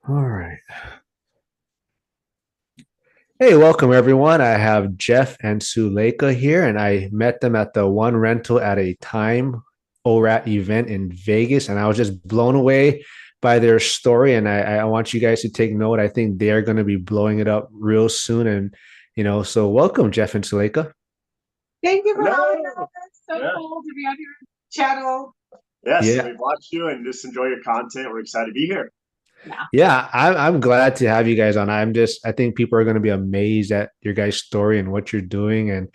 All right. Hey, welcome everyone. I have Jeff and Suleyka here, and I met them at the One Rental at a Time ORAAT event in Vegas, and I was just blown away by their story. And I want you guys to take note. I think they're going to be blowing it up real soon. So welcome, Jeff and Suleyka. Thank you for having us. So cool to be on your channel. Yes, Yeah. we watched you and just enjoy your content. We're excited to be here. Yeah, I'm glad to have you guys on. I think people are going to be amazed at your guys' story and what you're doing. And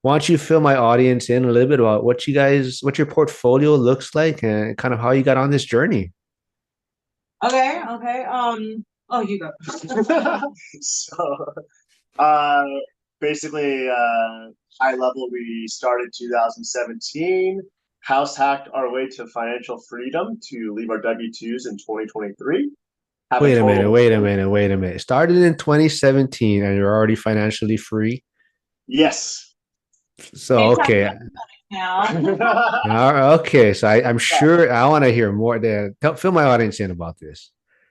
why don't you fill my audience in a little bit about what your portfolio looks like and kind of how you got on this journey? Okay. Oh, you go. So, uh, basically, high level, we started 2017, house hacked our way to financial freedom to leave our W-2s in 2023. Wait a minute. Started in 2017 and you're already financially free. Yes. So, okay. Now. Okay. So I'm sure I want to hear more there. Fill my audience in about this.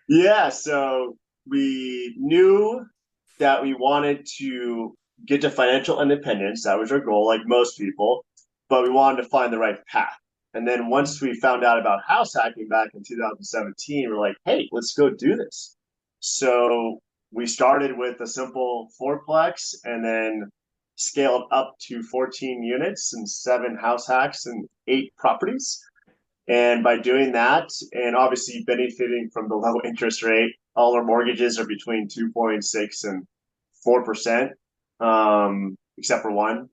Yeah, so we knew that we wanted to get to financial independence. That was our goal, like most people, but we wanted to find the right path. And then once we found out about house hacking back in 2017, we're like, hey, let's go do this. So we started with a simple fourplex and then scaled up to 14 units and 7 house hacks and 8 properties. And by doing that, and obviously benefiting from the low interest rate, all our mortgages are between 2.6 and 4%, except for one.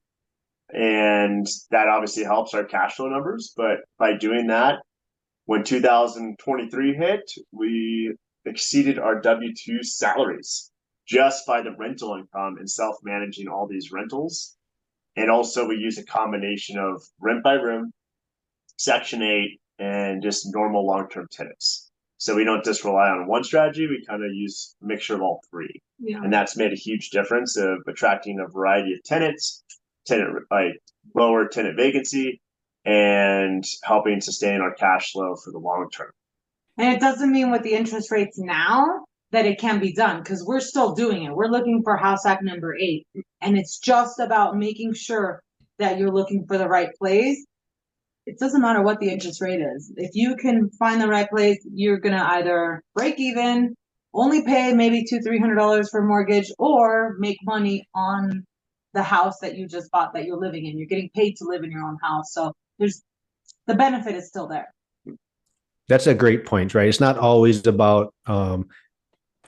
And that obviously helps our cash flow numbers. But by doing that, when 2023 hit, we exceeded our W-2 salaries just by the rental income and self-managing all these rentals. And also we use a combination of rent by room, Section 8, and just normal long-term tenants. So we don't just rely on one strategy. We kind of use a mixture of all three. Yeah. And that's made a huge difference of attracting a variety of tenants, lower tenant vacancy, and helping sustain our cash flow for the long term. And it doesn't mean with the interest rates now that it can be done, because we're still doing it. We're looking for house hack number 8. And it's just about making sure that you're looking for the right place. It doesn't matter what the interest rate is. If you can find the right place, you're going to either break even, only pay maybe $200-300 for mortgage, or make money on the house that you just bought that you're living in. You're getting paid to live in your own house. So the benefit is still there. That's a great point, right? It's not always about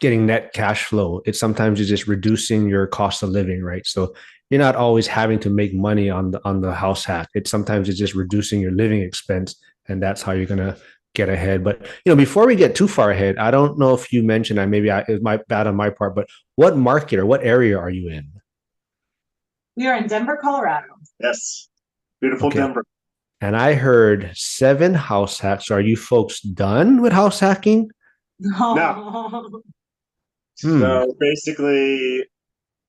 getting net cash flow. It's sometimes just reducing your cost of living, right? So you're not always having to make money on the house hack. It's just reducing your living expense, and that's how you're gonna get ahead. But before we get too far ahead, I don't know if you mentioned, it might bad on my part, but what market or what area are you in? We are in Denver, Colorado. Yes, beautiful Okay. Denver. And I heard 7 house hacks. Are you folks done with house hacking? No. So basically,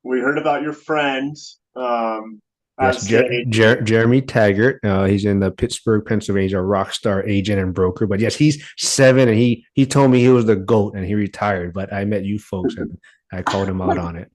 we heard about your friend. Yes, Jeremy Taggart. He's in the Pittsburgh, Pennsylvania, rock star agent and broker. But yes, he's 7, and he told me he was the GOAT, and he retired. But I met you folks, and I called him out on it.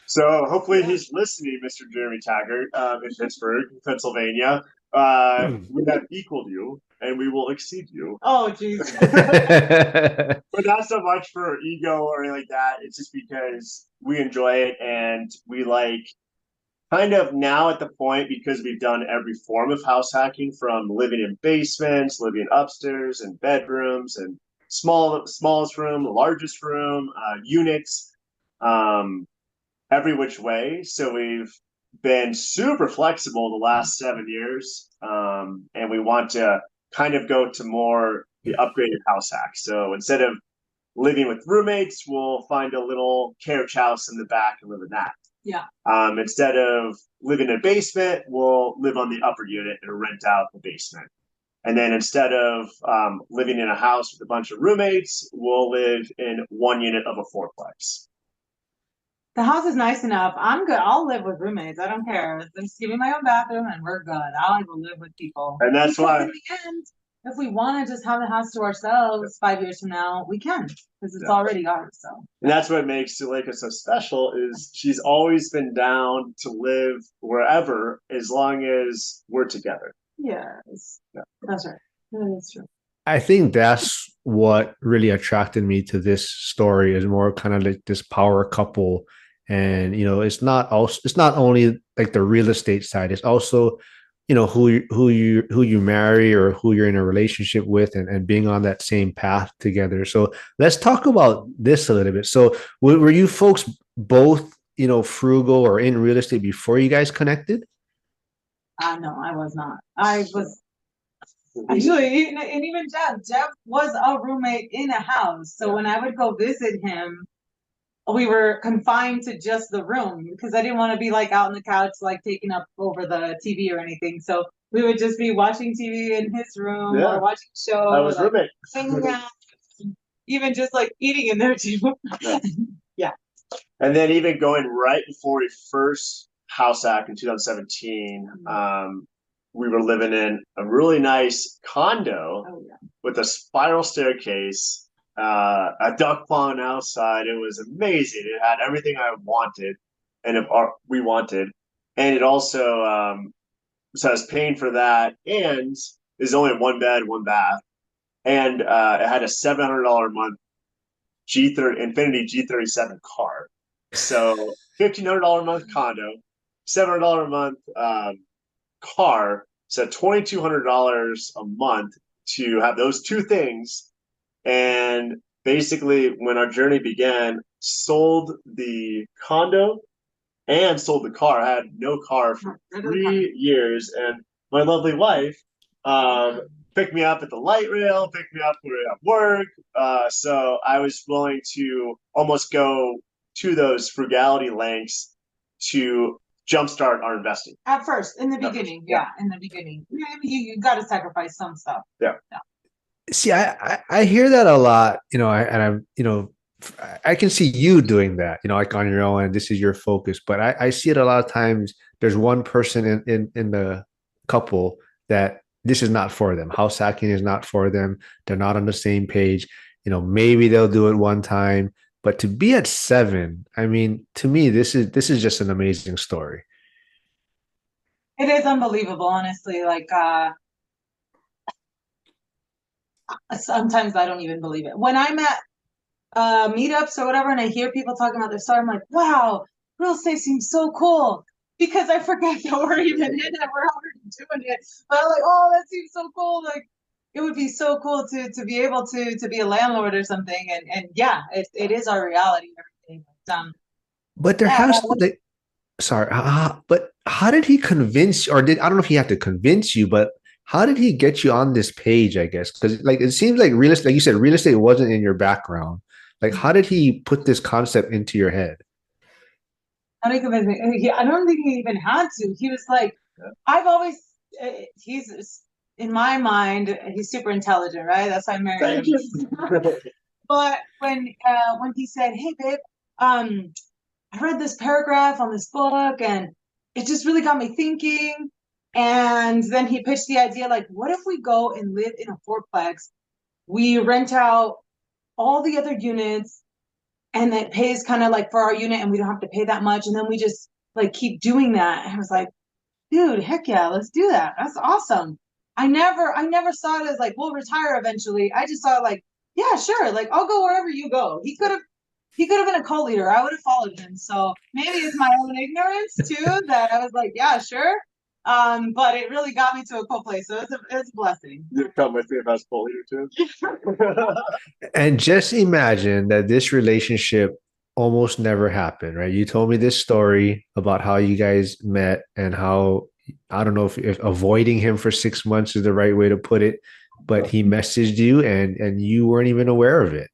So hopefully he's listening, Mr. Jeremy Taggart, in Pittsburgh, Pennsylvania. We have equaled you, and we will exceed you. Oh, geez. But not so much for ego or anything like that. It's just because we enjoy it, and we like kind of now at the point, because we've done every form of house hacking, from living in basements, living upstairs and bedrooms, and smallest room, the largest room, units, every which way. So we've been super flexible the last 7 years, and we want to kind of go to more the upgraded house hack. So instead of living with roommates, we'll find a little carriage house in the back and live in that. Yeah. Instead of living in a basement, we'll live on the upper unit and rent out the basement. And then instead of living in a house with a bunch of roommates, we'll live in one unit of a fourplex. The house is nice enough. I'm good. I'll live with roommates. I don't care. Just give me my own bathroom and we're good. I'll go live with people. And that's Because why, in the end, if we want to just have the house to ourselves 5 years from now, we can because it's Yeah. already ours. So and that's what makes Suleyka so special is she's always been down to live wherever as long as we're together. yes, Yeah. that's right. That's true. I think that's what really attracted me to this story is more kind of like this power couple. And it's not only like the real estate side, it's also, who you marry or who you're in a relationship with and being on that same path together. So let's talk about this a little bit. So were you folks both, frugal or in real estate before you guys connected? No, I was not. I was actually, and even Jeff was a roommate in a house. So when I would go visit him, we were confined to just the room because I didn't want to be like out on the couch, like taking up over the TV or anything. So we would just be watching TV in his room Yeah. or watching a show, I was like roommate. hanging out, even just like eating in there too. Yeah. And then even going right before we first house hacked in 2017, we were living in a really nice condo Oh yeah. with a spiral staircase, a duck pond outside. It was amazing. It had everything I wanted, and we wanted, and it also so I was paying for that, and there's only one bed, one bath, and it had a $700 a month G30 Infinity G37 car. So $1,500 a month condo, $700 a month car. So $2,200 a month to have those two things. And basically, when our journey began, sold the condo and sold the car. I had no car for 3 years, and my lovely wife picked me up at the light rail, picked me up at work. So I was willing to almost go to those frugality lengths to jumpstart our investing. At first, in the At beginning, first, yeah. in the beginning, you got to sacrifice some stuff. Yeah. See, I hear that a lot, and I'm, I can see you doing that, like on your own, and this is your focus. But I see it a lot of times. There's one person in the couple that this is not for them. House hacking is not for them. They're not on the same page. Maybe they'll do it one time, but to be at seven, I mean, to me, this is just an amazing story. It is unbelievable, honestly. Like sometimes I don't even believe it. When I'm at meetups or whatever, and I hear people talking about their story, I'm like, wow, real estate seems so cool. Because I forget that we're even in it, we're already doing it. But I'm like, oh, that seems so cool. Like it would be so cool to be able to be a landlord or something. And yeah, it is our reality and everything. But there Yeah, has to, like, sorry, but how did he convince, or I don't know if he had to convince you, but how did he get you on this page, I guess? Because like it seems like real estate, like you said, real estate wasn't in your background. Like, how did he put this concept into your head? I don't think he even had to. He was like, I've always, he's in my mind, he's super intelligent, right? That's why I married him. But when he said, "Hey, babe, I read this paragraph on this book, and it just really got me thinking." And then he pitched the idea, like, what if we go and live in a fourplex? We rent out all the other units and it pays kind of like for our unit and we don't have to pay that much. And then we just like keep doing that. And I was like, dude, heck yeah, let's do that. That's awesome. I never saw it as like, we'll retire eventually. I just saw it like, yeah, sure. Like I'll go wherever you go. He could have been a co-leader. I would have followed him. So maybe it's my own ignorance too that I was like, yeah, sure. But it really got me to a cool place. So it's a blessing. You'd come with me if I was co-leader too. And just imagine that this relationship almost never happened, right? You told me this story about how you guys met and how, I don't know if avoiding him for 6 months is the right way to put it, but he messaged you and you weren't even aware of it.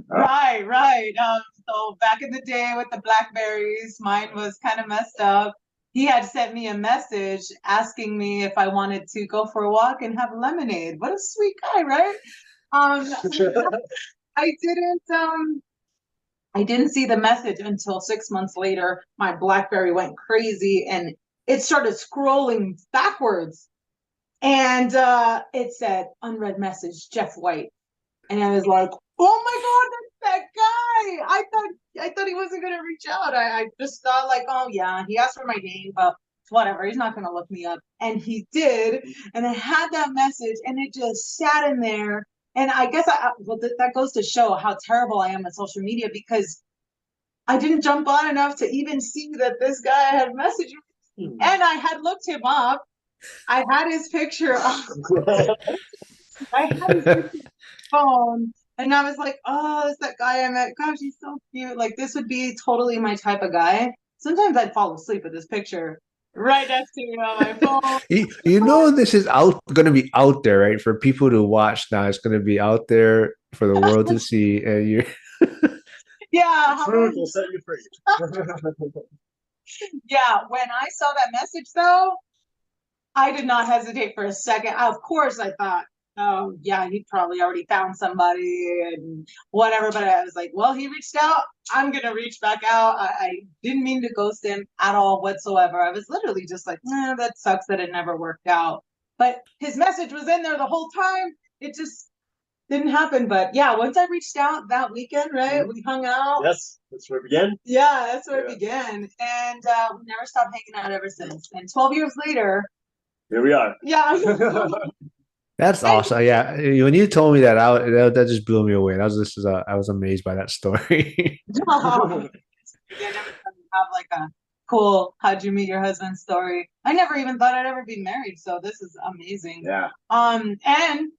Right, right. So back in the day with the Blackberries, mine was kind of messed up. He had sent me a message asking me if I wanted to go for a walk and have lemonade. What a sweet guy, right? Um, I didn't. I didn't see the message until 6 months later. My BlackBerry went crazy and it started scrolling backwards. And it said, unread message, Jeff White. And I was like, oh my God, that's that guy. I thought he wasn't gonna reach out. I just thought like, oh yeah, he asked for my name, but whatever, he's not gonna look me up. And he did. And I had that message and it just sat in there. And I guess that goes to show how terrible I am at social media because I didn't jump on enough to even see that this guy had messaged me. And I had looked him up. I had his picture on, I had his picture phone. And I was like, oh, it's that guy I met. Gosh, he's so cute. Like, this would be totally my type of guy. Sometimes I'd fall asleep with this picture right next to me on my phone. This is going to be out there, right? For people to watch now, it's going to be out there for the world to see. And you, Yeah. Truth will set you free. Yeah. When I saw that message, though, I did not hesitate for a second. Of course, I thought, oh, yeah, he probably already found somebody and whatever. But I was like, well, he reached out. I'm going to reach back out. I didn't mean to ghost him at all whatsoever. I was literally just like, that sucks that it never worked out. But his message was in there the whole time. It just didn't happen. But yeah, once I reached out that weekend, right, we hung out. Yes, that's where it began. Yeah, that's where it began. And we never stopped hanging out ever since. And 12 years later, here we are. yeah. that's awesome. Yeah, when you told me that just blew me away. I was amazed by that story. Oh, yeah, I never thought you'd have like a cool how'd you meet your husband story. I never even thought I'd ever be married, so this is amazing. Yeah. And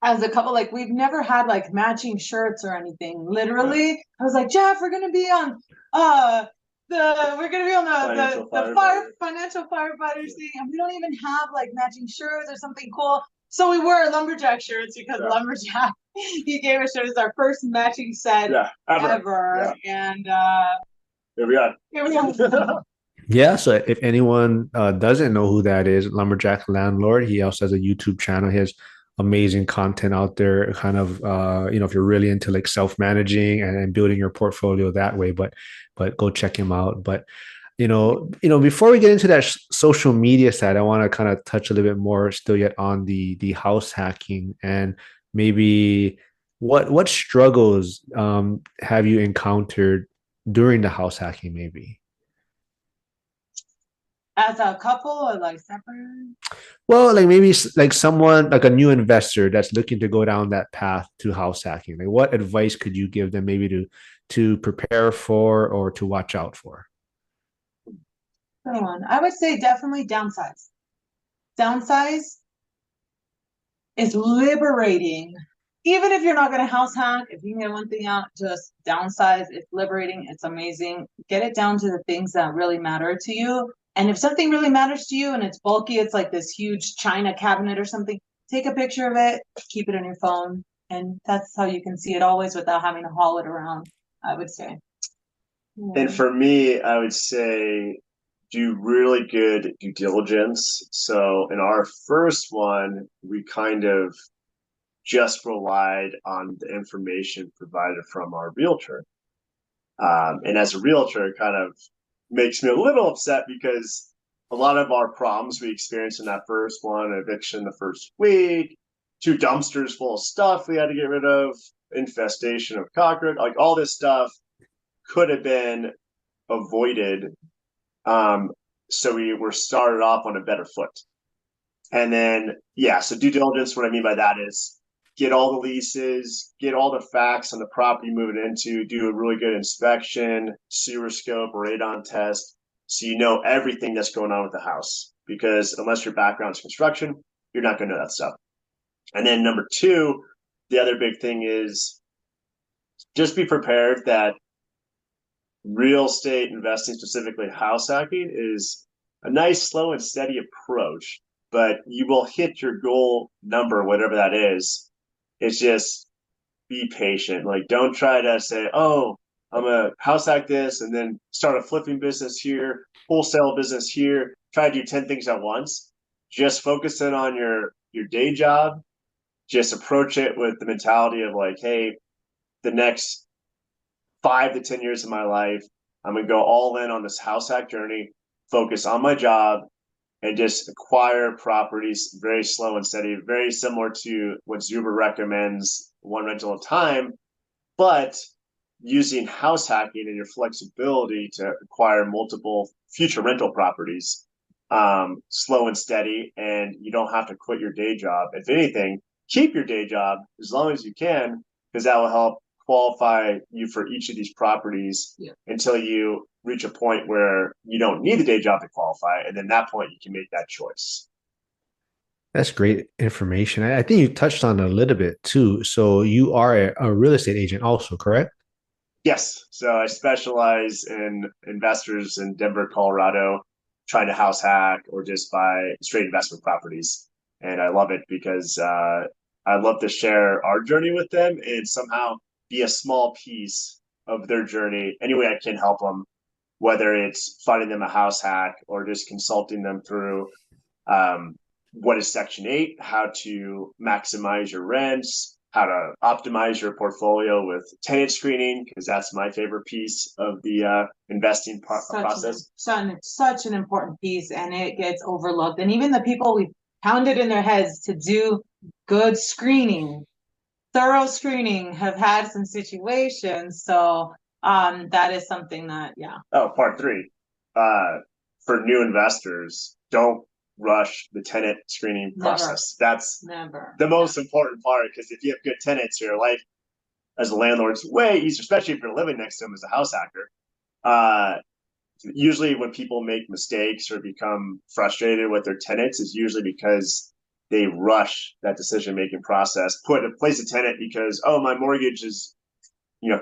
as a couple, like we've never had like matching shirts or anything. Literally, I was like, Jeff, we're gonna be on the financial firefighters thing, and we don't even have like matching shirts or something cool. So we wore lumberjack shirts because lumberjack he gave us shirts our first matching set ever. Yeah. And here we are. Here we are. Yeah, so if anyone doesn't know who that is, Lumberjack Landlord, he also has a YouTube channel. He has amazing content out there, kind of if you're really into like self-managing and building your portfolio that way, but go check him out. But before we get into that social media side, I want to kind of touch a little bit more still yet on the house hacking and maybe what struggles have you encountered during the house hacking maybe? As a couple or like separate? Well, like maybe like someone like a new investor that's looking to go down that path to house hacking. Like, what advice could you give them maybe to prepare for or to watch out for? I would say definitely downsize. Downsize is liberating. Even if you're not going to house hack, if you can get one thing out, just downsize. It's liberating. It's amazing. Get it down to the things that really matter to you. And if something really matters to you and it's bulky, it's like this huge china cabinet or something, take a picture of it, keep it on your phone. And that's how you can see it always without having to haul it around, I would say. And for me, I would say do really good due diligence. So in our first one, we kind of just relied on the information provided from our realtor. And as a realtor, it kind of makes me a little upset because a lot of our problems we experienced in that first one, eviction the first week, 2 dumpsters full of stuff we had to get rid of, infestation of cockroach, like all this stuff could have been avoided. So we were started off on a better foot. And then, so due diligence, what I mean by that is get all the leases, get all the facts on the property you're moving into, do a really good inspection, sewer scope, radon test, so you know everything that's going on with the house. Because unless your background's construction, you're not going to know that stuff. And then number 2, the other big thing is just be prepared that real estate investing, specifically house hacking, is a nice, slow, and steady approach, but you will hit your goal number, whatever that is. It's just be patient. Like, don't try to say, oh, I'm a house hack this and then start a flipping business here, wholesale business here, try to do 10 things at once. Just focus in on your day job. Just approach it with the mentality of like, hey, the next 5 to 10 years of my life, I'm going to go all in on this house hack journey, focus on my job, and just acquire properties very slow and steady, very similar to what Zuber recommends, one rental at a time, but using house hacking and your flexibility to acquire multiple future rental properties, slow and steady, and you don't have to quit your day job. If anything, keep your day job as long as you can, because that will help qualify you for each of these properties until you reach a point where you don't need the day job to qualify. And then that point, you can make that choice. That's great information. I think you touched on it a little bit too. So you are a real estate agent also, correct? Yes. So I specialize in investors in Denver, Colorado, trying to house hack or just buy straight investment properties. And I love it because I love to share our journey with them and somehow be a small piece of their journey any way I can help them, whether it's finding them a house hack or just consulting them through what is Section 8, how to maximize your rents, how to optimize your portfolio with tenant screening, because that's my favorite piece of the investing process. It's such an important piece, and it gets overlooked. And even the people we pounded in their heads to do good screening, thorough screening, have had some situations. So that is something that, yeah. Oh, part three. For new investors, don't rush the tenant screening process. That's the most important part, because if you have good tenants, your life as a landlord is way easier, especially if you're living next to them as a house hacker. Usually when people make mistakes or become frustrated with their tenants is usually because they rush that decision-making process, place a tenant because, oh, my mortgage is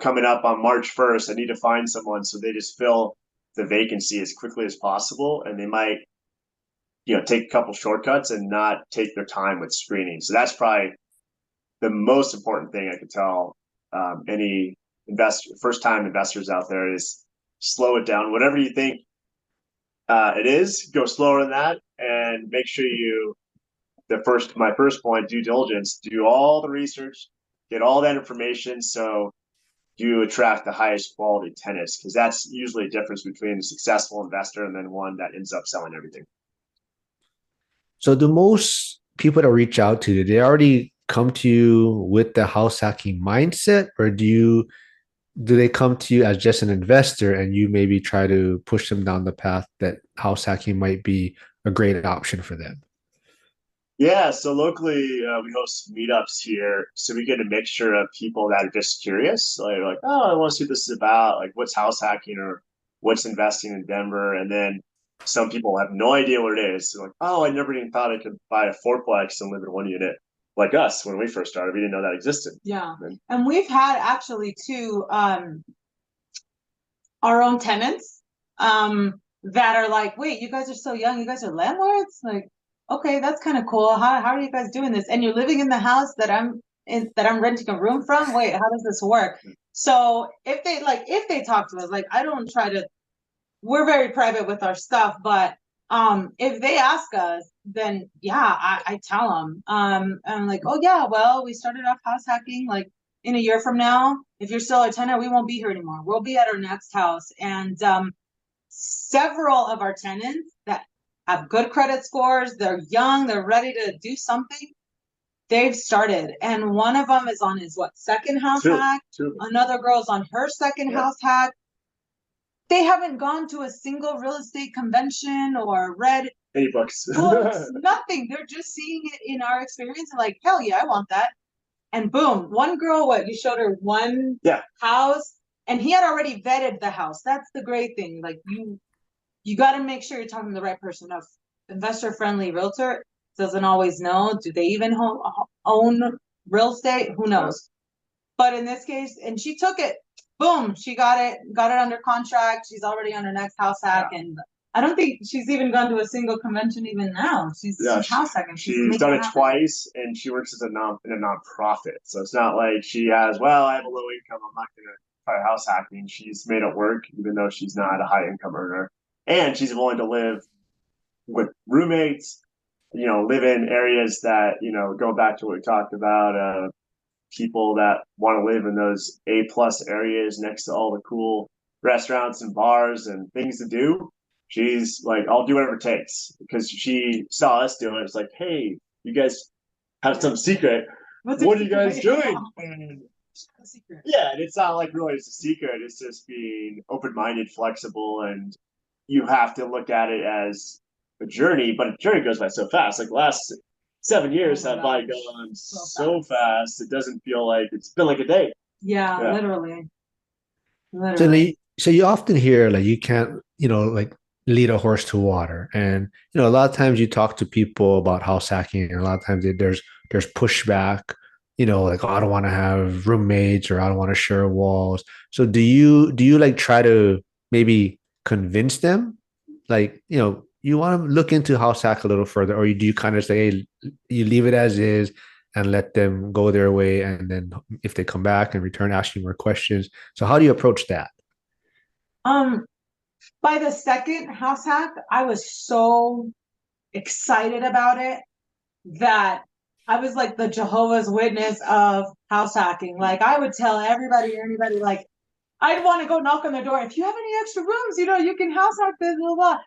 coming up on March 1st. I need to find someone. So they just fill the vacancy as quickly as possible. And they might take a couple shortcuts and not take their time with screening. So that's probably the most important thing I could tell any first-time investors out there is slow it down. Whatever you think it is, go slower than that, and make sure my first point, due diligence, do all the research, get all that information, so you attract the highest quality tenants, because that's usually a difference between a successful investor and then one that ends up selling everything. So do most people that reach out to you, they already come to you with the house hacking mindset, or do they come to you as just an investor and you maybe try to push them down the path that house hacking might be a great option for them? Yeah, so locally we host meetups here, so we get a mixture of people that are just curious, like, oh, I want to see what this is about, like what's house hacking or what's investing in Denver, and then some people have no idea what it is. So like, oh, I never even thought I could buy a fourplex and live in one unit. Like us, when we first started, we didn't know that existed. Yeah, and we've had actually too our own tenants that are like, wait, you guys are so young, you guys are landlords? Like, okay, that's kind of cool. How are you guys doing this? And you're living in the house that I'm renting a room from? Wait, how does this work? So if they talk to us, like, I don't try to, we're very private with our stuff, but if they ask us, then yeah, I tell them. I'm like, oh yeah, well, we started off house hacking, like, in a year from now, if you're still a tenant, we won't be here anymore. We'll be at our next house. And several of our tenants that have good credit scores, they're young, they're ready to do something, they've started. And one of them is on his second house hack. Another girl's on her second house hack. They haven't gone to a single real estate convention or read any books, nothing. They're just seeing it in our experience and like, hell yeah, I want that. And boom, one girl, you showed her one house, and he had already vetted the house. That's the great thing. Like, you got to make sure you're talking to the right person. A investor-friendly realtor doesn't always know. Do they even own real estate? Who knows? But in this case, and she took it. Boom, she got it under contract. She's already on her next house hack, and I don't think she's even gone to a single convention even now. She's house hacking. She's done it twice, and she works as in a nonprofit. So it's not like she has, well, I have a low income, I'm not going to try house hacking. She's made it work, even though she's not a high income earner. And she's willing to live with roommates, live in areas that, going back to what we talked about, people that want to live in those A+ areas next to all the cool restaurants and bars and things to do. She's like, I'll do whatever it takes because she saw us doing it. It's like, hey, you guys have some secret. What are you guys doing? Yeah, and it's not like really it's a secret. It's just being open-minded, flexible, and you have to look at it as a journey. But a journey goes by so fast. Like the last 7 years have by gone so fast. It doesn't feel like it's been like a day. Yeah, literally. So you often hear like you can't, like lead a horse to water. And a lot of times you talk to people about house hacking, and a lot of times there's pushback, like, oh, I don't want to have roommates, or I don't want to share walls. So do you like try to maybe convince them, like, you want to look into house hack a little further, or do you kind of say, hey, you leave it as is and let them go their way, and then if they come back and return, ask you more questions? So how do you approach that? Um, by the second house hack, I was so excited about it that I was like the Jehovah's Witness of house hacking. Like I would tell everybody, anybody, like I'd want to go knock on the door. If you have any extra rooms, you can house hack this, blah, blah.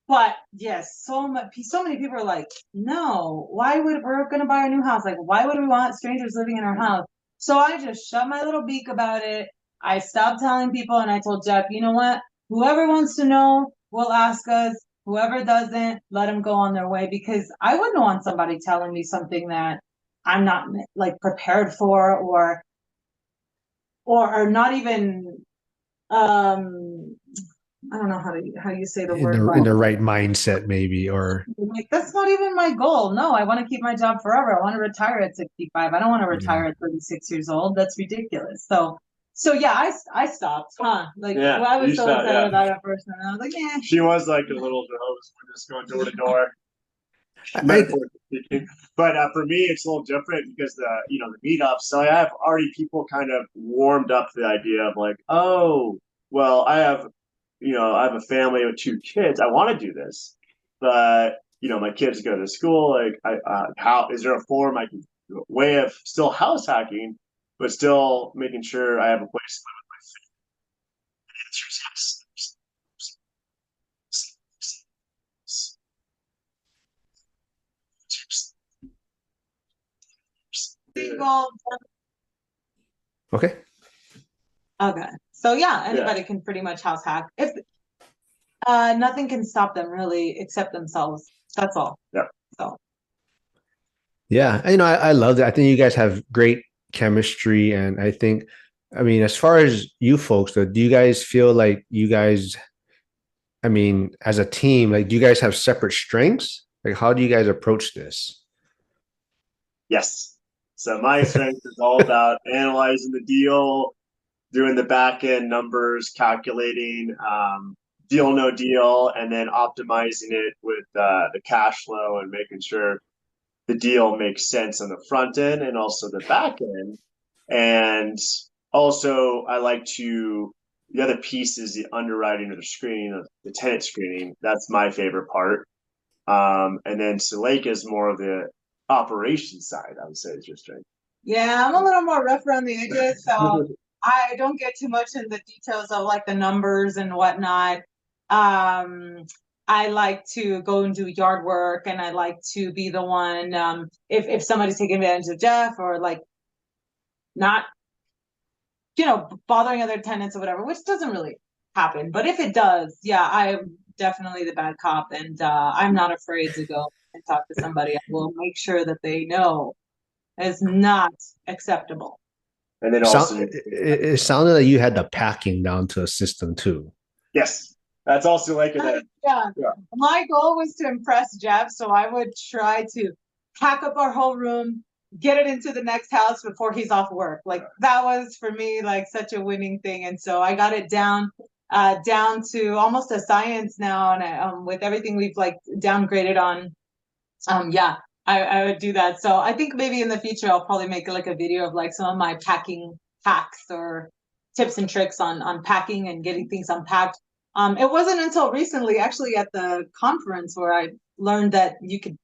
But yes, so many people are like, no, we're gonna buy a new house? Like, why would we want strangers living in our house? So I just shut my little beak about it. I stopped telling people, and I told Jeff, you know what? Whoever wants to know will ask us. Whoever doesn't, let them go on their way, because I wouldn't want somebody telling me something that I'm not like prepared for, or not even I don't know how you say the in word, the but in the right mindset, maybe, or like that's not even my goal. No, I want to keep my job forever. I want to retire at 65. I don't want to yeah. retire at 36 years old. That's ridiculous. So yeah, I stopped, huh? Like, Yeah, well, I was you so stopped, excited yeah. about it first, and I was like, yeah. She was like a little Jehovah's Witness going door to door, I metaphorically speaking. But for me, it's a little different because the meetups. So I have already people kind of warmed up to the idea of like, oh, well, I have a family with 2 kids. I want to do this, but my kids go to school. Like, how is there a form I can way of still house hacking, but still making sure I have a place to live with my family? The answer is yes. Okay. Okay. So yeah, Yeah. anybody can pretty much house hack. If nothing can stop them really except themselves. That's all. Yeah. So Yeah, I love that. I think you guys have great chemistry, and I mean, as far as you folks, though, do you guys feel like you guys, I mean, as a team, like, do you guys have separate strengths? Like, how do you guys approach this? Yes. So my strength is all about analyzing the deal, doing the back end numbers, calculating deal no deal, and then optimizing it with the cash flow and making sure the deal makes sense on the front end and also the back end. And also, I like the other piece is the underwriting or the screening, the tenant screening. That's my favorite part. And then Suleyka is more of the operations side, I would say, is your strength. yeah, I'm a little more rough around the edges, so I don't get too much in the details of like the numbers and whatnot. I like to go and do yard work, and I like to be the one, if somebody's taking advantage of Jeff, or like not, bothering other tenants or whatever, which doesn't really happen. But if it does, yeah, I am definitely the bad cop, and I'm not afraid to go and talk to somebody. I will make sure that they know it's not acceptable. And then So also, it sounded like you had the packing down to a system too. yes, that's also like that. Yeah. Yeah. My goal was to impress Jeff, so I would try to pack up our whole room, get it into the next house before he's off work. Like that was for me like such a winning thing, and so I got it down to almost a science now, and with everything we've like downgraded on. Yeah, I would do that. So I think maybe in the future I'll probably make like a video of like some of my packing hacks or tips and tricks on packing and getting things unpacked. It wasn't until recently, actually, at the conference where I learned that you could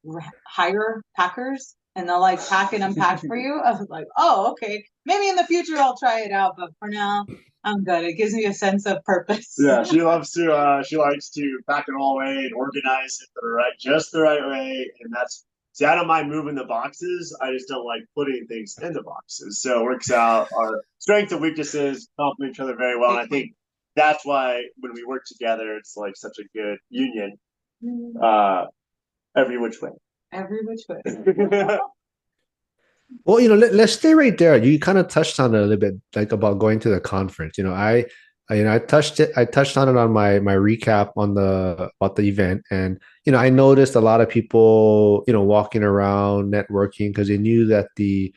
hire packers. and they'll like pack and unpack for you. I was like, oh, okay. Maybe in the future I'll try it out, but for now, I'm good. It gives me a sense of purpose. Yeah, she loves to. She likes to pack it all away and organize it just the right way, and that's. See, I don't mind moving the boxes. I just don't like putting things in the boxes. So it works out. Our strengths and weaknesses complement each other very well, and I think that's why when we work together, it's like such a good union. Every which way. Every which way. Well, let's stay right there. You kind of touched on it a little bit, like about going to the conference. I touched on it on my recap on about the event, and I noticed a lot of people, walking around networking because they knew that the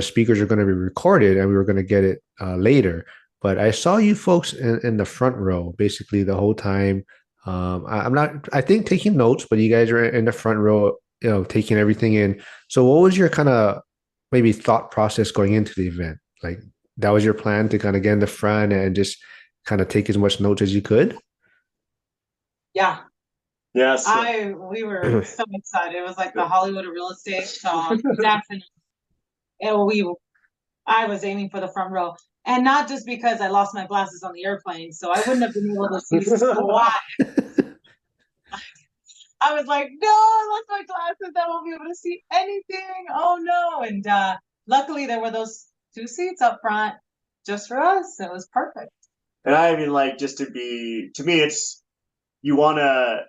speakers are going to be recorded and we were going to get it later. But I saw you folks in the front row basically the whole time. I'm not, I think, taking notes, but you guys are in the front row, taking everything in. So what was your kind of maybe thought process going into the event? Like that was your plan to kind of get in the front and just kind of take as much notes as you could? Yeah. Yes. We were so excited. It was like the Hollywood of real estate. So definitely. I was aiming for the front row. And not just because I lost my glasses on the airplane, so I wouldn't have been able to see squat. I was like, no, I lost my glasses. I won't be able to see anything. Oh no. And luckily there were those 2 seats up front just for us. It was perfect. And I even like just to me, it's you want to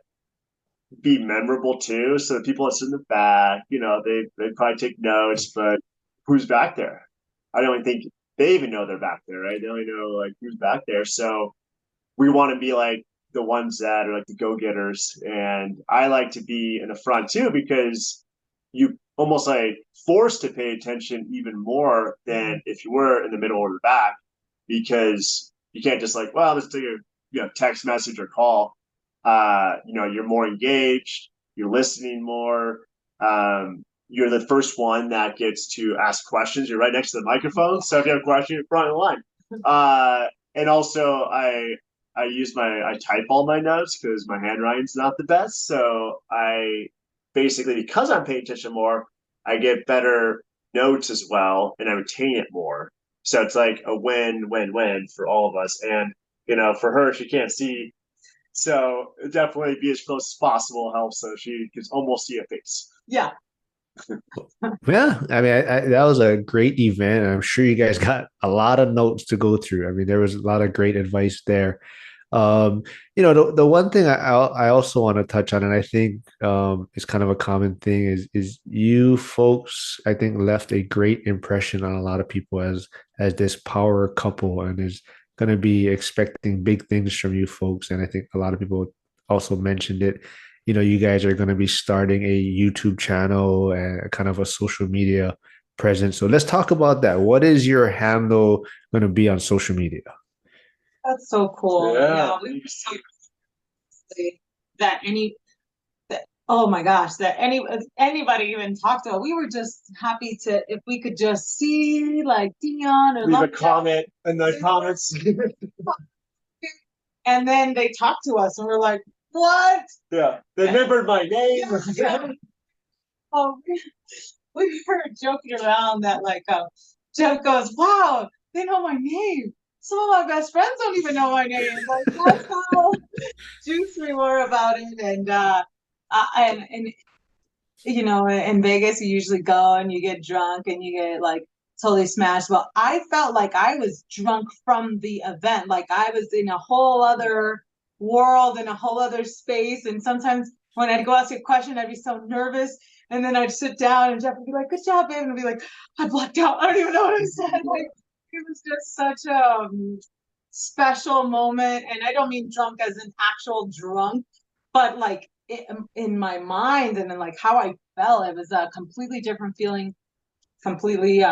be memorable too. So the people that sit in the back, they probably take notes, but who's back there? I don't even think they even know they're back there, right? They only know like who's back there. So we want to be like the ones that are like the go-getters. And I like to be in the front too, because you almost like forced to pay attention even more than if you were in the middle or the back, because you can't just like, well, let's take a text message or call. You're more engaged, you're listening more. You're the first one that gets to ask questions. You're right next to the microphone. So if you have a question, you're front of the line. And also I type all my notes because my handwriting's not the best. So I basically, because I'm paying attention more, I get better notes as well and I retain it more. So it's like a win-win-win for all of us. And, for her, she can't see. So definitely be as close as possible helps so she can almost see a face. Yeah. Yeah, I mean, that was a great event. I'm sure you guys got a lot of notes to go through. I mean, there was a lot of great advice there. The one thing I also want to touch on, and I think is kind of a common thing, is you folks, I think, left a great impression on a lot of people as this power couple, and is going to be expecting big things from you folks. And I think a lot of people also mentioned it. You guys are going to be starting a YouTube channel and kind of a social media presence. So let's talk about that. What is your handle going to be on social media? That's so cool. Yeah. We were so that oh my gosh, that anybody even talked to. We were just happy if we could just see like Dion or leave a comment in the comments. And then they talked to us and we're like, what? Yeah, they remembered my name. Yeah. Oh, we were joking around that like Jeff goes, wow, they know my name. Some of my best friends don't even know my name. Like that's how juiced we were about it. And in Vegas you usually go and you get drunk and you get like totally smashed. Well, I felt like I was drunk from the event. Like I was in a whole other world, in a whole other space. And sometimes when I'd go ask a question, I'd be so nervous. And then I'd sit down and Jeff would be like, good job, babe. And I'd be like, I blacked out. I don't even know what I said. Like it was just such a special moment. And I don't mean drunk as an actual drunk, but like in my mind and then like how I felt, it was a completely different feeling, completely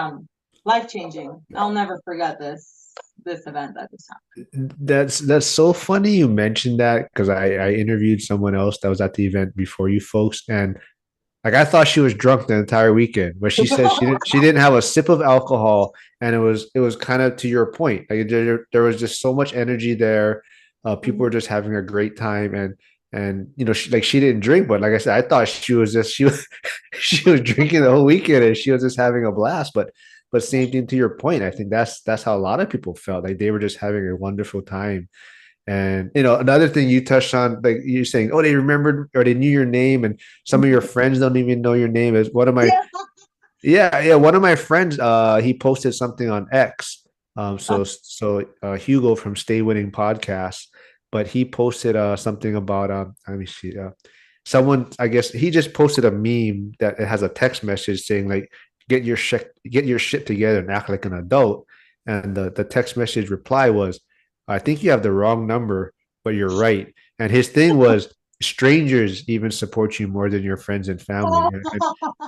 life-changing. I'll never forget this event that just happened. That's so funny you mentioned that because I interviewed someone else that was at the event before you folks, and like I thought she was drunk the entire weekend, but she said she didn't have a sip of alcohol, and it was kind of to your point. Like there was just so much energy there. People were just having a great time, and And she didn't drink, but like I said, I thought she was drinking the whole weekend and she was just having a blast. But same thing to your point. I think that's how a lot of people felt, like they were just having a wonderful time. And another thing you touched on, like you're saying, oh, they remembered or they knew your name, and some of your friends don't even know your name. Is one of my Yeah. Yeah, one of my friends, he posted something on X. Hugo from Stay Winning Podcast, but he posted something about let me see, someone, I guess he just posted a meme that it has a text message saying like get your shit together and act like an adult. And the text message reply was, I think you have the wrong number, but you're right. And his thing was, strangers even support you more than your friends and family.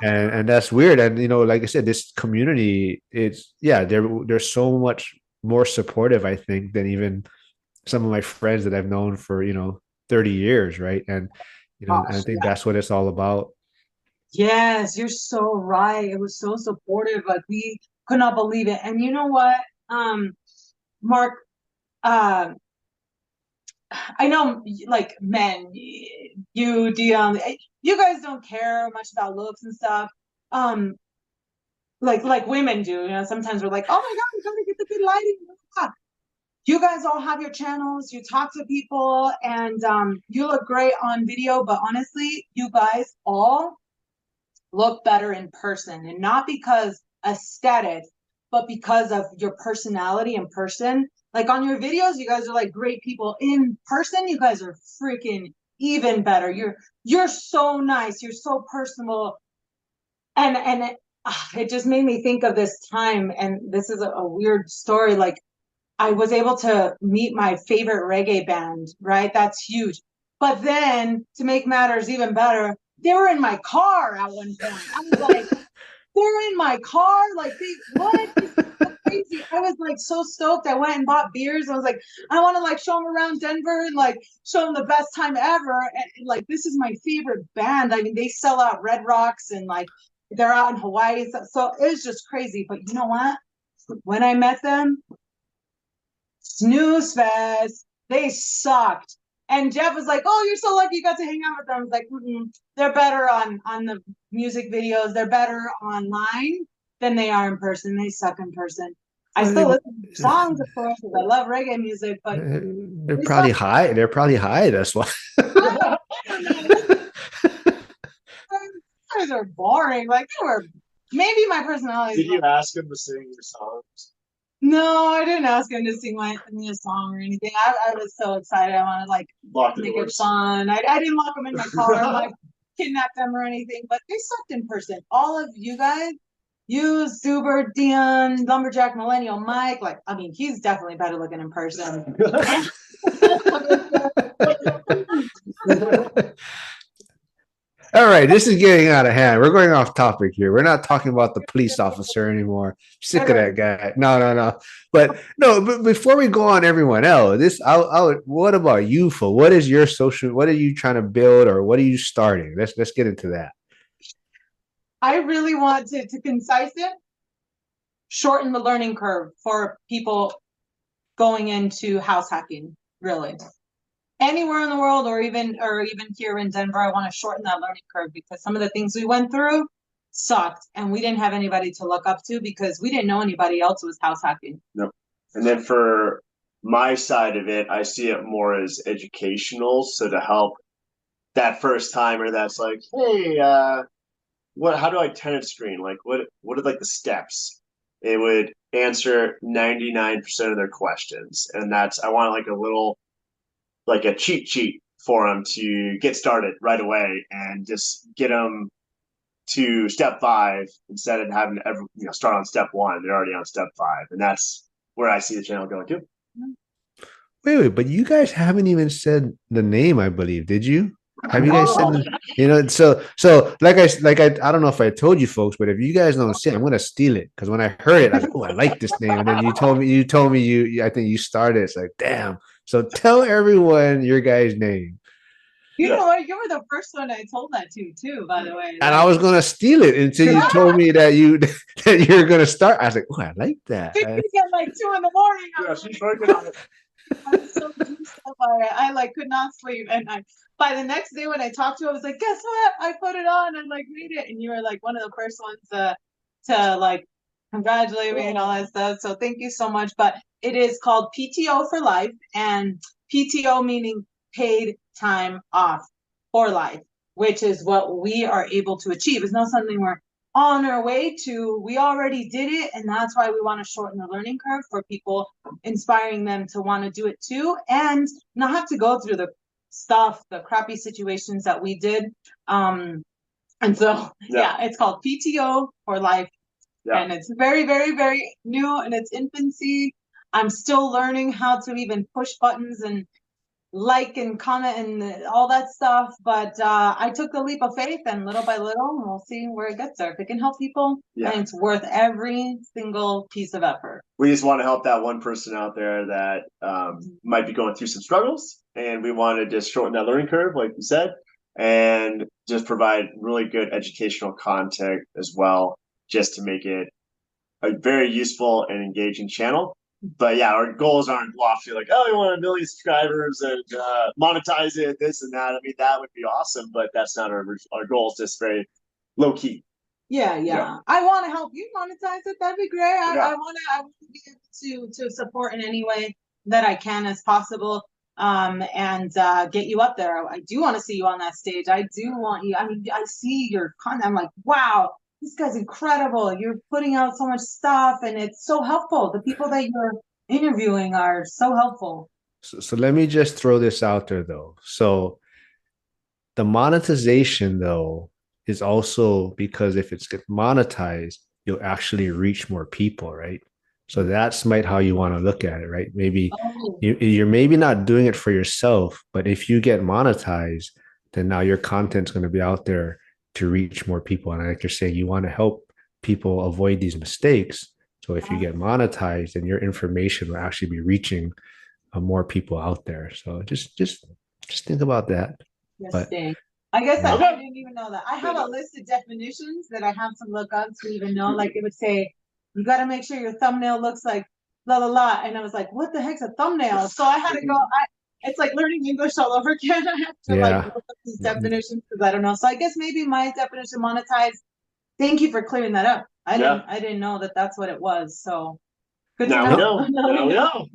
And that's weird. And like I said, this community, it's yeah, they're so much more supportive, I think, than even some of my friends that I've known for 30 years, right? And I Gosh, think yeah. that's what it's all about. Yes, you're so right. It was so supportive. Like we could not believe it. And you know what, Mark, uh, I know like men, you, Dion, you guys don't care much about looks and stuff. Um, like women do, sometimes we're like, oh my God, we gotta get the good lighting. You guys all have your channels, you talk to people, and you look great on video, but honestly, you guys all look better in person, and not because aesthetics, but because of your personality in person. Like on your videos, you guys are like great people. In person, you guys are freaking even better. You're so nice. You're so personable, and it just made me think of this time. And this is a weird story. Like I was able to meet my favorite reggae band, right? That's huge. But then to make matters even better, they were in my car at one point. I was like, they're in my car? Like they what? This is so crazy. I was like so stoked. I went and bought beers. I was like, I want to like show them around Denver and like show them the best time ever. And like this is my favorite band. I mean, they sell out Red Rocks and like they're out in Hawaii. So it was just crazy. But you know what? When I met them, snooze fest. They sucked. And Jeff was like, "Oh, you're so lucky you got to hang out with them." I was like, "They're better on the music videos. They're better online than they are in person. They suck in person." I I still mean, listen to songs, of course, because I love reggae music, but they're they suck. probably high. They're probably high. That's why. I don't know. You guys are boring. Like they were. Maybe my personality. Did you ask him to sing your songs? No, I didn't ask him to sing a song or anything. I was so excited. I wanted to like Lock the make it doors. fun. I didn't lock them in my car or like kidnap them or anything, but they sucked in person. All of you guys, you, Zuber, Dion, Lumberjack, Millennial, Mike, like, I mean, he's definitely better looking in person. All right, this is getting out of hand. We're going off topic here. We're not talking about the police officer anymore. Sick of that guy. No, no, no. But no, but before we go on everyone else, what about you, Fo? What is your social, what are you trying to build or what are you starting? Let's get into that. I really want to concise it, shorten the learning curve for people going into house hacking, really. Anywhere in the world or even here in Denver, I want to shorten that learning curve because some of the things we went through sucked and we didn't have anybody to look up to because we didn't know anybody else was house hacking. No. And then for my side of it, I see it more as educational. So to help that first timer that's like, hey, how do I tenant screen? Like what are like the steps? It would answer 99% of their questions. And that's I want like a little like a cheat sheet for them to get started right away and just get them to step 5 instead of having to ever start on step 1. They're already on step 5, and that's where I see the channel going to. Wait, but you guys haven't even said the name, I believe. Did you? Have you guys said Oh, so I don't know if I told you folks, but if you guys don't say it, I'm gonna steal it. Because when I heard it, I was like, oh, I like this name. And then you told me I think you started. It's like, damn. So tell everyone your guys' name. you know what? You were the first one I told that to, too, by the way. And I was gonna steal it until you told me that you're gonna start. I was like, oh, I like that. At like 2 in the morning. Yeah, she's working on it. I'm so juiced up by it. I like could not sleep, and by the next day when I talked to you, I was like, guess what? I put it on and like made it. And you were like one of the first ones to like congratulate me and all that stuff. So thank you so much. But it is called PTO for life, and PTO meaning paid time off for life, which is what we are able to achieve. It's not something we're on our way to. We already did it, and that's why we want to shorten the learning curve for people, inspiring them to want to do it too, and not have to go through the crappy situations that we did. And so yeah, it's called PTO for life. Yeah. And it's very, very, very new in its infancy. I'm still learning how to even push buttons and like and comment and all that stuff. But I took the leap of faith, and little by little, we'll see where it gets there. If it can help people, and it's worth every single piece of effort. We just want to help that one person out there that might be going through some struggles, and we want to just shorten that learning curve, like you said, and just provide really good educational content as well, just to make it a very useful and engaging channel. But yeah, our goals aren't lofty, like, oh, we want 1 million subscribers and monetize it, this and that. I mean, that would be awesome, but that's not our goal. It's just very low key. Yeah. I want to help you monetize it. That'd be great. I want to be able to support in any way that I can as possible, and get you up there. I do want to see you on that stage. I do want you. I mean, I see your content. I'm like, wow, this guy's incredible. You're putting out so much stuff, and it's so helpful. The people that you're interviewing are so helpful. So let me just throw this out there though. So the monetization though is also because if it's get monetized, you'll actually reach more people, right? So that's might how you want to look at it, right? Maybe you're maybe not doing it for yourself, but if you get monetized, then now your content's going to be out there to reach more people. And like you're saying, you want to help people avoid these mistakes. So if you get monetized, then your information will actually be reaching more people out there. So just think about that. Yes, but I guess I didn't even know that. I have a list of definitions that I have to look up to even know. Like it would say, you got to make sure your thumbnail looks like la la la. And I was like, what the heck's a thumbnail? So I had to go. It's like learning English all over again. I have to like look up these definitions because I don't know. So I guess maybe my definition monetized. Thank you for clearing that up. I didn't know that that's what it was. So good to know. Now we know.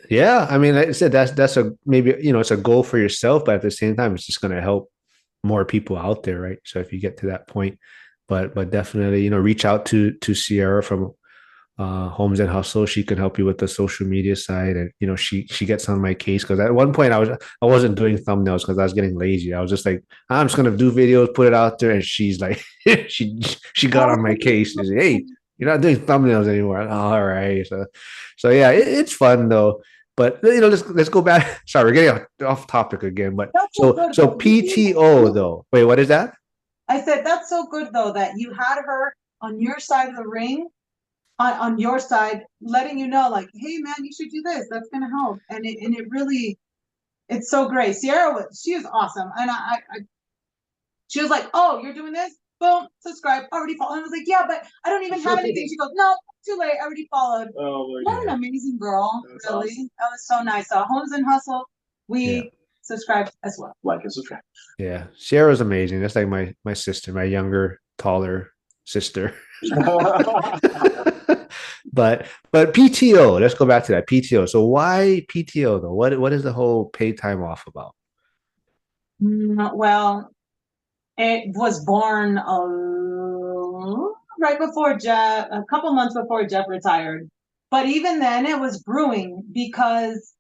Yeah, I mean, like I said, that's a maybe it's a goal for yourself, but at the same time, it's just going to help more people out there, right? So if you get to that point, but definitely, reach out to Sierra from Homes and Hustle. She can help you with the social media side, and she gets on my case because at one point I wasn't doing thumbnails because I was getting lazy. I was just like, I'm just gonna do videos, put it out there, and she's like, she got on my case and said, hey, you're not doing thumbnails anymore. All right, so yeah, it's fun though. But let's go back. Sorry, we're getting off topic again. But so PTO though. Wait, what is that? I said that's so good though that you had her on your side of the ring. On your side, letting you know, like, hey man, you should do this. That's gonna help, and it really, it's so great. Sierra, she is awesome, and she was like, oh, you're doing this, boom, subscribe, already follow. And I was like, yeah, but I don't even have anything. She goes, no, too late, I already followed. Oh my God. What an amazing girl, really. Awesome. That was so nice. So Homes and Hustle, we subscribe as well. Like and subscribe. Yeah, Sierra's amazing. That's like my sister, my younger, taller sister. But PTO, let's go back to that PTO. So why PTO though? What is the whole paid time off about? Well, it was born right before Jeff, a couple months before Jeff retired. But even then it was brewing because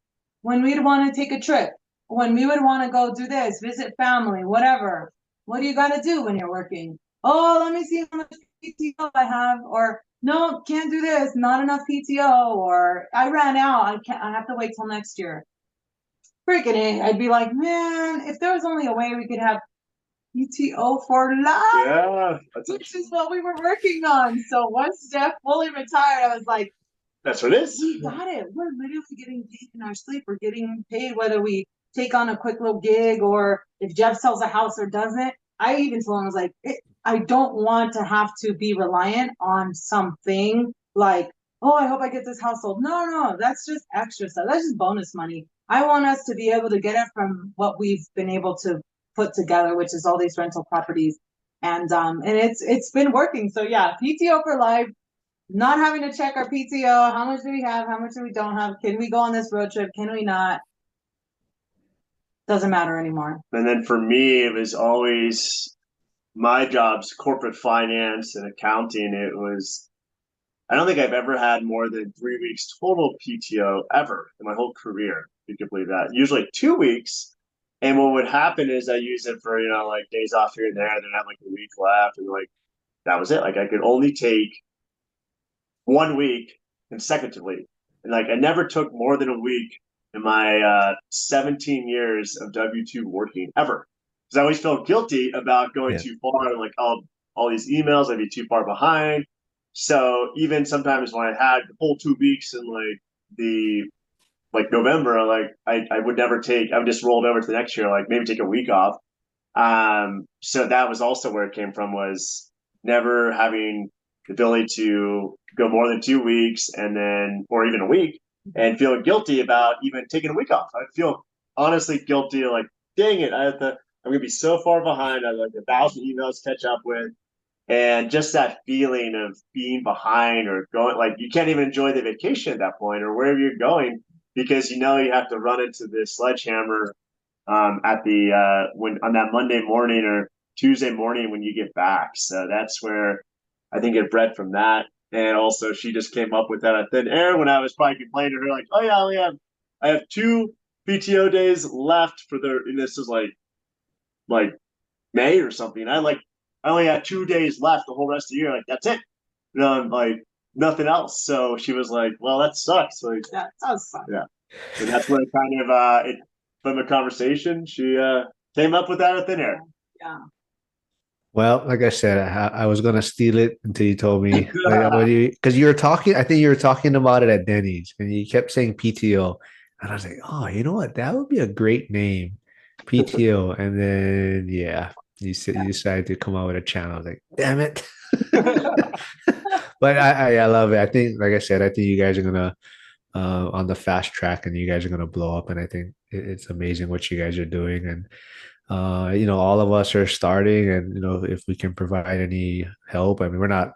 when we'd want to take a trip, when we would want to go do this, visit family, whatever, what do you got to do when you're working? Oh, let me see how much PTO I have, or no, can't do this, not enough PTO, or I ran out, I have to wait till next year. Freaking it. I'd be like, man, if there was only a way we could have PTO for life, which is what we were working on. So once Jeff fully retired, I was like, that's what it is. We got it. We're literally getting paid in our sleep. We're getting paid whether we take on a quick little gig or if Jeff sells a house or doesn't. I even told him, I was like, I don't want to have to be reliant on something like, oh, I hope I get this house sold. No, that's just extra stuff. That's just bonus money. I want us to be able to get it from what we've been able to put together, which is all these rental properties. And it's been working. So yeah, PTO for life, not having to check our PTO. How much do we have? How much do we don't have? Can we go on this road trip? Can we not? Doesn't matter anymore. And then for me, it was always my job's corporate finance and accounting. It was, I don't think I've ever had more than 3 weeks total PTO ever in my whole career. If you could believe that. Usually 2 weeks. And what would happen is I use it for, like days off here and there. Then I have like a week left. And like, that was it. Like I could only take 1 week consecutively. And like I never took more than a week in my 17 years of W-2 working ever. Because I always felt guilty about going Yeah. too far. And like all these emails, I'd be too far behind. So even sometimes when I had the whole 2 weeks in the November, like I would never take, I would just roll it over to the next year, like maybe take a week off. So that was also where it came from, was never having the ability to go more than 2 weeks and then, or even a week, and feel guilty about even taking a week off. I feel honestly guilty, like, dang it, I'm gonna be so far behind. I have like 1,000 emails to catch up with. And just that feeling of being behind or going, like you can't even enjoy the vacation at that point or wherever you're going, because you have to run into this sledgehammer at the when on that Monday morning or Tuesday morning when you get back. So that's where I think it bred from that. And also, she just came up with that at thin air when I was probably complaining to her, like, "Oh yeah, I have 2 PTO days left for the." And this is like May or something. I only had 2 days left the whole rest of the year. Like that's it. Like nothing else. So she was like, "Well, that sucks." Like That does suck. yeah, and that's where it kind of it from the conversation she came up with that at thin air. Yeah. Well, like I said, I was gonna steal it until you told me. Like, because you were talking, I think you were talking about it at Denny's, and you kept saying PTO, and I was like, oh, you know what? That would be a great name, PTO. And then yeah, you decided to come out with a channel. I was like, damn it. But I love it. I think, like I said, I think you guys are gonna on the fast track, and you guys are gonna blow up. And I think it's amazing what you guys are doing, and all of us are starting, and if we can provide any help, I mean, we're not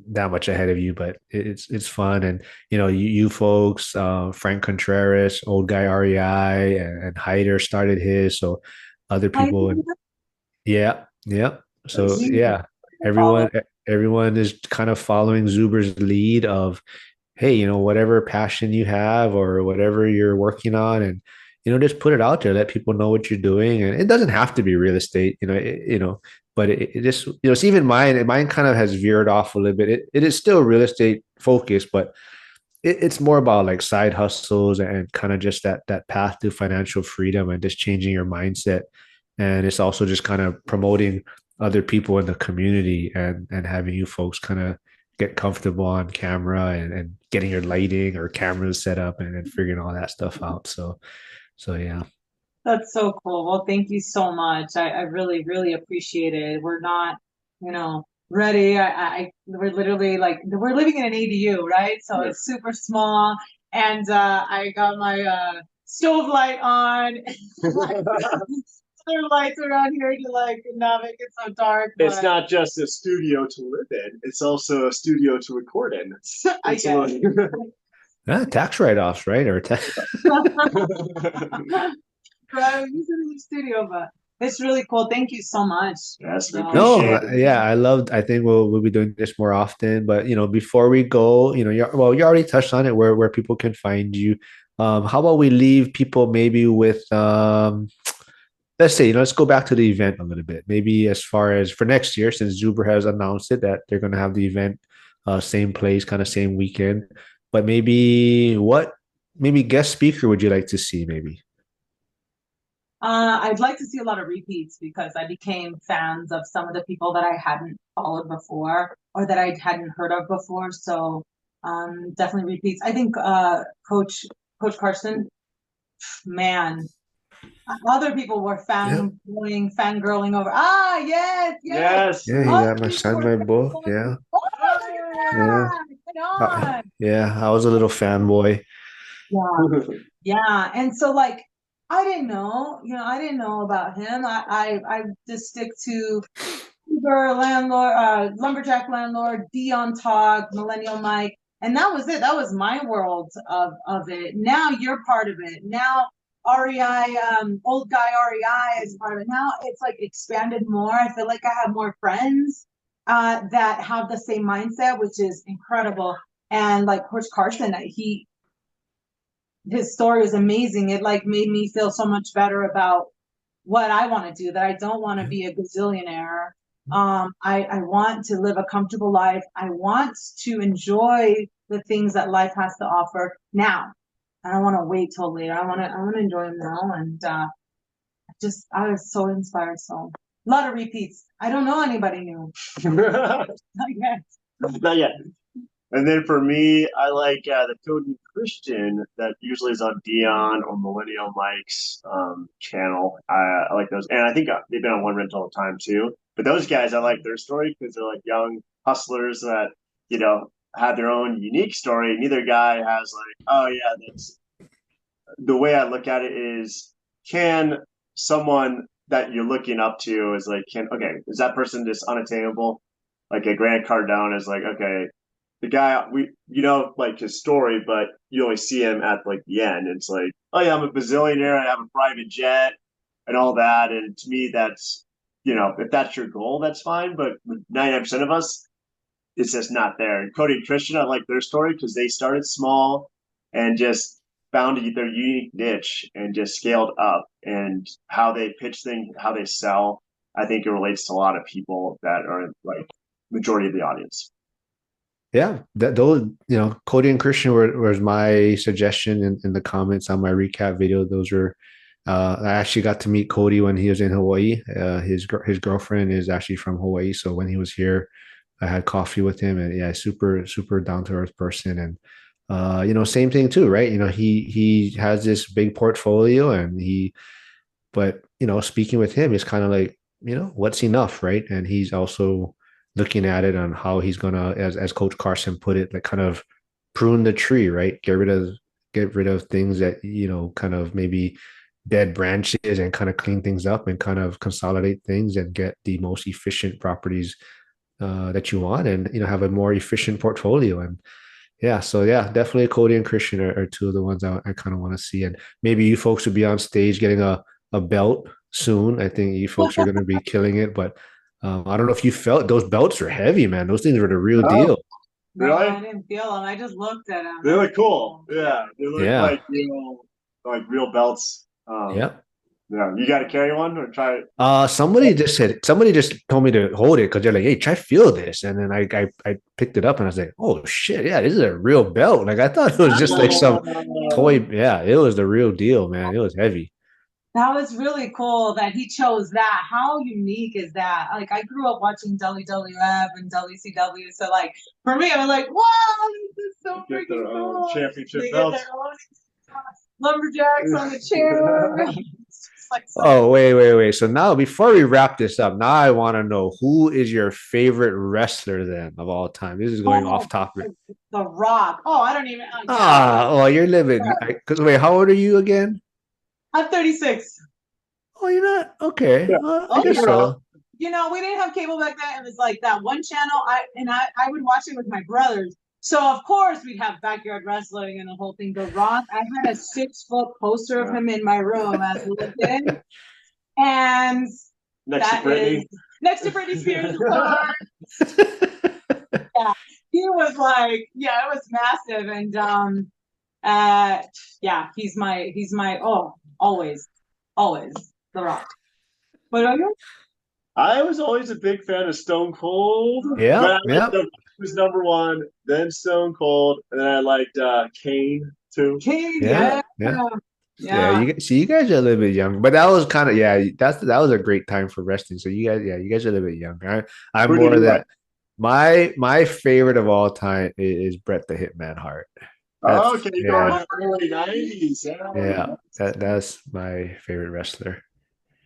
that much ahead of you, but it's fun. And you folks, Frank Contreras, old guy REI, and Hyder started his, so other I people. And yeah, yeah, so Nice. yeah, follow. everyone is kind of following Zuber's lead of, hey, whatever passion you have or whatever you're working on, and just put it out there, let people know what you're doing. And it doesn't have to be real estate, but it just, it's even mine kind of has veered off a little bit. It is still real estate focused, but it's more about like side hustles and kind of just that path to financial freedom and just changing your mindset. And it's also just kind of promoting other people in the community, and having you folks kind of get comfortable on camera, and getting your lighting or cameras set up, and figuring all that stuff out. So yeah. That's so cool. Well, thank you so much. I really, really appreciate it. We're not, ready. We're literally like, we're living in an ADU, right? So Yeah. it's super small. And I got my stove light on. Other lights around here to like not make it so dark. It's But not just a studio to live in; it's also a studio to record in. I It's guess. Tax write-offs, right? Or Right, we in the studio, but it's really cool. Thank you so much. Yes, we no, appreciate it. yeah, I think we'll be doing this more often. But before we go, you already touched on it, where people can find you. How about we leave people maybe with let's say, let's go back to the event a little bit. Maybe as far as for next year, since Zuber has announced it that they're going to have the event, same place, kind of same weekend. But maybe guest speaker would you like to see? Maybe. I'd like to see a lot of repeats because I became fans of some of the people that I hadn't followed before or that I hadn't heard of before. So definitely repeats. I think Coach Carson, man, other people were Yeah. fangirling over. Ah, yes, yes. Yes. Yeah, you Other got my people son, were my book. fangirling. Yeah. Oh, look at Yeah. that. Come on. Yeah. I was a little fanboy. Yeah. Yeah. And so like I didn't know, I didn't know about him. I just stick to Uber landlord, lumberjack landlord, Dion Talk, Millennial Mike, and that was it. That was my world of it. Now you're part of it. Now REI, old guy REI is part of it. Now it's like expanded more. I feel like I have more friends that have the same mindset, which is incredible. And like Coach Carson, his story is amazing. It like made me feel so much better about what I want to do, that I don't want to be a gazillionaire. I want to live a comfortable life. I want to enjoy the things that life has to offer now. I don't want to wait till later. I want to enjoy them now. And I was so inspired. So a lot of repeats. I don't know anybody new. Not yet. Not yet. And then for me, I like the Cody Christian that usually is on Dion or Millennial Mike's channel. I like those. And I think they've been on One Rent all the time too. But those guys, I like their story because they're like young hustlers that, have their own unique story. Neither guy has like, oh yeah, that's the way I look at it is, can someone that you're looking up to is like, okay, is that person just unattainable? Like a Grant Cardone is like, okay, the guy like his story, but you only see him at like the end. It's like, oh yeah, I'm a bazillionaire, I have a private jet and all that. And to me, that's, if that's your goal, that's fine. But 99% of us, it's just not there. And Cody and Christian, I like their story because they started small and just found their unique niche and just scaled up. And how they pitch things, how they sell, I think it relates to a lot of people that are like majority of the audience. Yeah, those, Cody and Christian was my suggestion in the comments on my recap video. Those were, I actually got to meet Cody when he was in Hawaii. His girlfriend is actually from Hawaii, so when he was here, I had coffee with him, and yeah, super super down to earth person. And same thing too, right? He has this big portfolio, and but speaking with him is kind of like, what's enough, right? And he's also looking at it on how he's gonna, as Coach Carson put it, like kind of prune the tree, right? Get rid of things that kind of maybe dead branches, and kind of clean things up and kind of consolidate things and get the most efficient properties that you want, and have a more efficient portfolio. And yeah, so yeah, definitely Cody and Christian are two of the ones I kind of want to see. And maybe you folks will be on stage getting a belt soon. I think you folks are going to be killing it. But I don't know if you felt those belts are heavy, man. Those things are the real Oh, deal. No, really? I didn't feel them. I just looked at them. They look cool. Yeah, they look Yeah. like real belts. Yeah. Yeah, you got to carry one or try it. Somebody just told me to hold it because they're like, "Hey, try feel this," and then I picked it up and I was like, "Oh shit, yeah, this is a real belt." Like I thought it was just like some toy. Yeah, it was the real deal, man. It was heavy. That was really cool that he chose that. How unique is that? Like I grew up watching WWF and WCW, so like for me, I was like, "Wow, this is so Get their freaking own cool!" championship They get belts. their own lumberjacks on the chair. It's just like so. Oh, wait. So now, before we wrap this up, now I want to know, who is your favorite wrestler then of all time? This is going Oh, off topic. The Rock. Oh, I don't even. Yeah, Oh, you're living. Because wait, how old are you again? I'm 36. Oh, you're not okay. Yeah. I Oh guess yeah. so. We didn't have cable back then. It was like that one channel. I would watch it with my brothers. So of course we'd have backyard wrestling and the whole thing. The Rock. I had a 6-foot poster of him in my room as a little kid, and Next to that Britney. is next to Britney Spears. Of course. Yeah, he was like, yeah, it was massive, and yeah, he's my always The Rock. What about you? I was always a big fan of Stone Cold, but Yeah, I yeah. liked The Rock was number one, then Stone Cold, and then I liked Kane too. King, Yeah, yeah, yeah. Yeah, yeah. you guys are a little bit young, but that was kind of, yeah. That was a great time for wrestling. So you guys are a little bit younger. I'm Who did more of you like? that. My favorite of all time is Bret the Hitman Hart. Oh, That's okay, you yeah, going to early 90s. yeah. That's my favorite wrestler.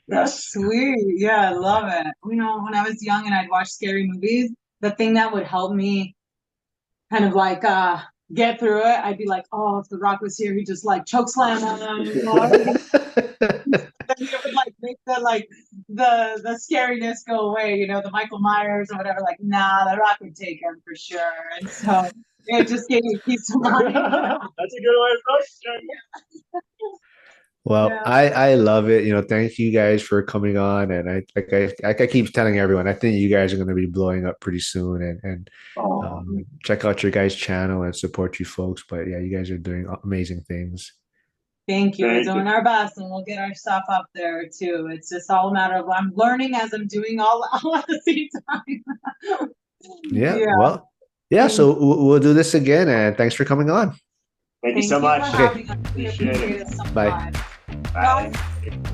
Yes. Sweet. Yeah, I love it. When I was young and I'd watch scary movies, the thing that would help me kind of like get through it, I'd be like, oh, if The Rock was here, he'd just like choke slam him. Then it would like make the scariness go away, you know, the Michael Myers or whatever, like, nah, the Rock would take him for sure. And so it just gave me peace of mind. That's a good way of approaching it. Well, Yeah. I love it. Thank you guys for coming on. And I keep telling everyone, I think you guys are going to be blowing up pretty soon. And Oh, check out your guys' channel and support you folks. But yeah, you guys are doing amazing things. Thank you. We're thank you. doing our best and we'll get our stuff up there too. It's just all a matter of I'm learning as I'm doing all at the same time. Yeah. Yeah. Well, yeah. Thank So we'll do this again. And thanks for coming on. Thank you Thank so you much. for having us. We Appreciate appreciate it. it so Bye. much. Bye. Bye.